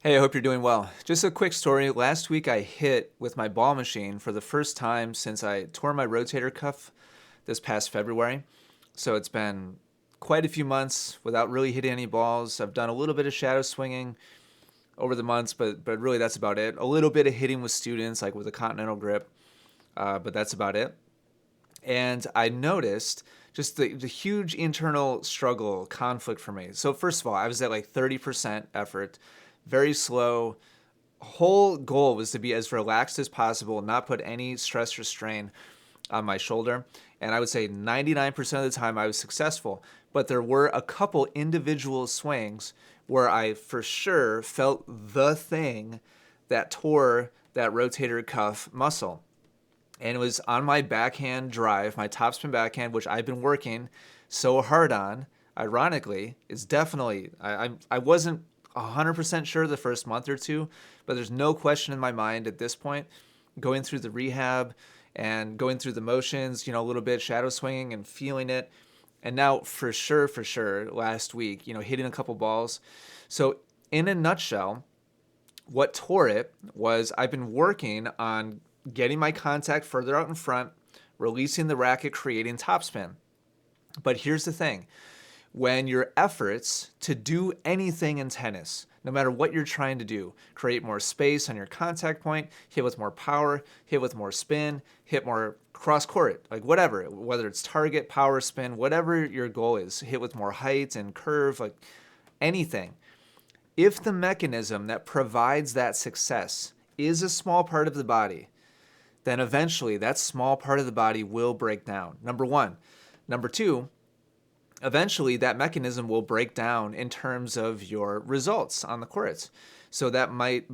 Hey, I hope you're doing well. Just a quick story. Last week I hit with my ball machine for the first time since I tore my rotator cuff this past February. So it's been quite a few months without really hitting any balls. I've done a little bit of shadow swinging over the months, but really that's about it. A little bit of hitting with students, like with a continental grip, but that's about it. And I noticed just the huge internal struggle, conflict for me. So first of all, I was at like 30% effort, very slow. Whole goal was to be as relaxed as possible, not put any stress or strain on my shoulder. And I would say 99% of the time I was successful. But there were a couple individual swings where I for sure felt the thing that tore that rotator cuff muscle. And it was on my backhand drive, my topspin backhand, which I've been working so hard on. Ironically, it's definitely I wasn't 100% sure the first month or two, but there's no question in my mind at this point. Going through the rehab and going through the motions, a little bit shadow swinging and feeling it, and now for sure, last week, hitting a couple balls. So in a nutshell, what tore it was I've been working on getting my contact further out in front, releasing the racket, creating topspin. But here's the thing, when your efforts to do anything in tennis, no matter what you're trying to do, create more space on your contact point, hit with more power, hit with more spin, hit more cross court, like whatever, whether it's target, power, spin, whatever your goal is, hit with more height and curve, like anything. If the mechanism that provides that success is a small part of the body, then eventually that small part of the body will break down. Number one. Number two, eventually that mechanism will break down in terms of your results on the courts. So that might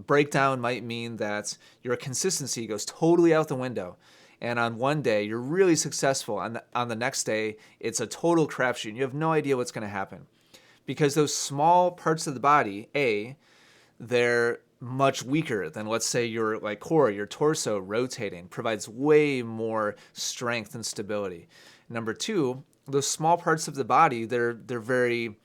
mean that your consistency goes totally out the window. And on one day you're really successful, and on the next day it's a total crapshoot. And you have no idea what's going to happen because those small parts of the body, they're much weaker than, let's say, your like core, your torso rotating provides way more strength and stability. Number two, those small parts of the body, they're very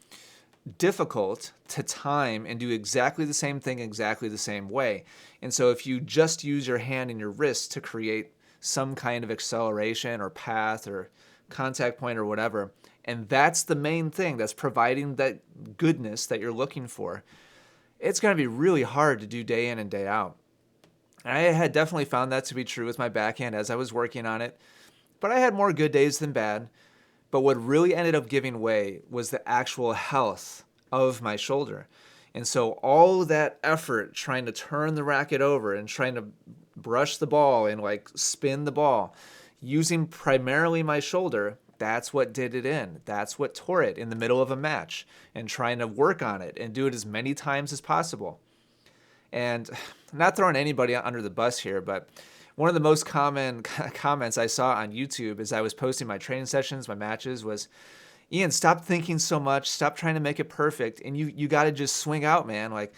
difficult to time and do exactly the same thing exactly the same way. And so if you just use your hand and your wrist to create some kind of acceleration or path or contact point or whatever, and that's the main thing that's providing that goodness that you're looking for, it's going to be really hard to do day in and day out. And I had definitely found that to be true with my backhand as I was working on it, but I had more good days than bad. But what really ended up giving way was the actual health of my shoulder. And so all that effort trying to turn the racket over and trying to brush the ball and like spin the ball using primarily my shoulder, that's what did it in. That's what tore it in the middle of a match, and trying to work on it and do it as many times as possible. And I'm not throwing anybody under the bus here, but one of the most common comments I saw on YouTube as I was posting my training sessions, my matches, was, Ian, stop thinking so much. Stop trying to make it perfect, and you got to just swing out, man. Like,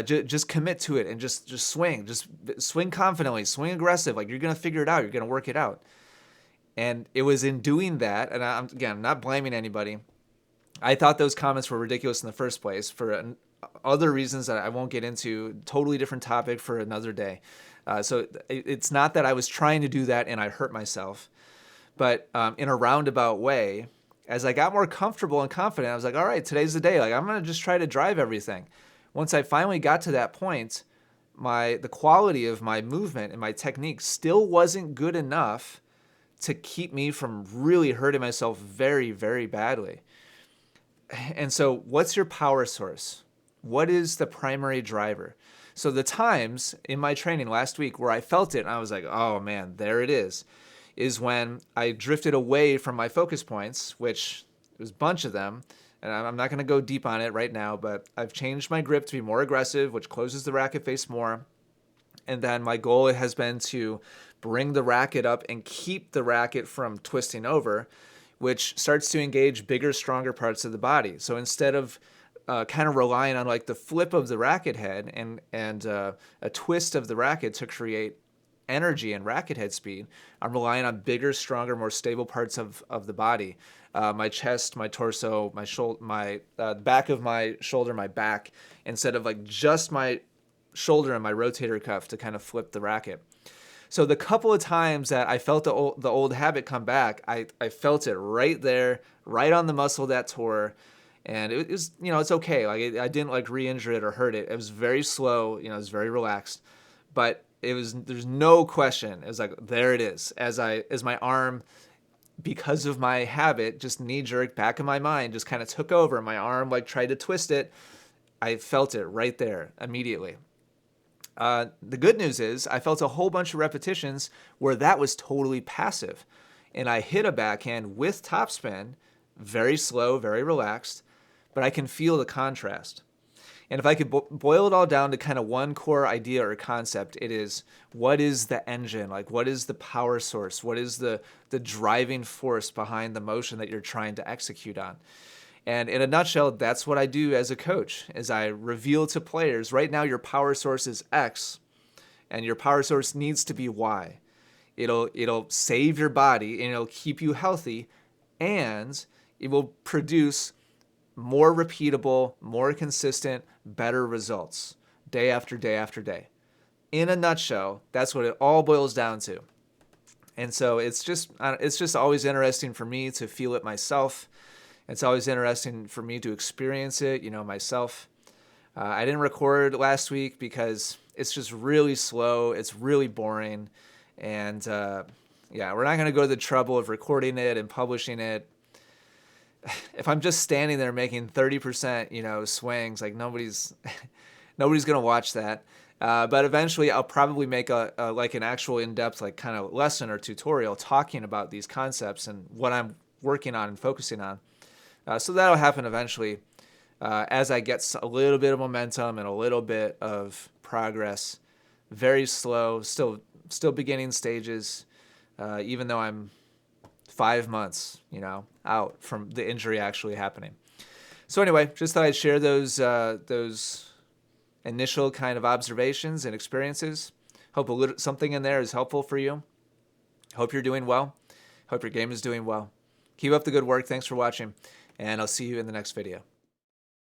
just commit to it and just swing. Just swing confidently, swing aggressive. Like, you're gonna figure it out. You're gonna work it out. And it was in doing that, and I'm not blaming anybody. I thought those comments were ridiculous in the first place for other reasons that I won't get into. Totally different topic for another day. So it's not that I was trying to do that and I hurt myself, but in a roundabout way, as I got more comfortable and confident, I was like, all right, today's the day. Like, I'm gonna just try to drive everything. Once I finally got to that point, the quality of my movement and my technique still wasn't good enough to keep me from really hurting myself very, very badly. And so, what's your power source? What is the primary driver? So, the times in my training last week where I felt it and I was like, oh man, there it is when I drifted away from my focus points, which was a bunch of them. And I'm not going to go deep on it right now, but I've changed my grip to be more aggressive, which closes the racket face more. And then my goal has been to bring the racket up and keep the racket from twisting over, which starts to engage bigger, stronger parts of the body. So instead of kind of relying on like the flip of the racket head and a twist of the racket to create energy and racket head speed, I'm relying on bigger, stronger, more stable parts of the body. My chest, my torso, my shoulder, my back of my shoulder, my back, instead of like just my shoulder and my rotator cuff to kind of flip the racket. So the couple of times that I felt the old habit come back, I felt it right there, right on the muscle that tore. And it was, it's okay. Like I didn't like re-injure it or hurt it. It was very slow, it was very relaxed, but there's no question. It was like, there it is. As my arm, because of my habit, just knee jerk back in my mind, just kind of took over. My arm like tried to twist it. I felt it right there immediately. The good news is I felt a whole bunch of repetitions where that was totally passive. And I hit a backhand with topspin, very slow, very relaxed, but I can feel the contrast. And if I could boil it all down to kind of one core idea or concept, it is, what is the engine? Like, what is the power source? What is the driving force behind the motion that you're trying to execute on? And in a nutshell, that's what I do as a coach, is I reveal to players, right now your power source is X, and your power source needs to be Y. It'll save your body, and it'll keep you healthy, and it will produce more repeatable, more consistent, better results day after day after day. In a nutshell, that's what it all boils down to. And so it's just always interesting for me to feel it myself. It's always interesting for me to experience it, myself. I didn't record last week because it's just really slow. It's really boring. And we're not going to go to the trouble of recording it and publishing it. If I'm just standing there making 30%, swings, like nobody's going to watch that. But eventually I'll probably make an actual in-depth, like kind of lesson or tutorial talking about these concepts and what I'm working on and focusing on. So that'll happen eventually as I get a little bit of momentum and a little bit of progress. Very slow, still beginning stages, even though I'm 5 months, out from the injury actually happening. So anyway, just thought I'd share those initial kind of observations and experiences. Hope something in there is helpful for you. Hope you're doing well. Hope your game is doing well. Keep up the good work. Thanks for watching, and I'll see you in the next video.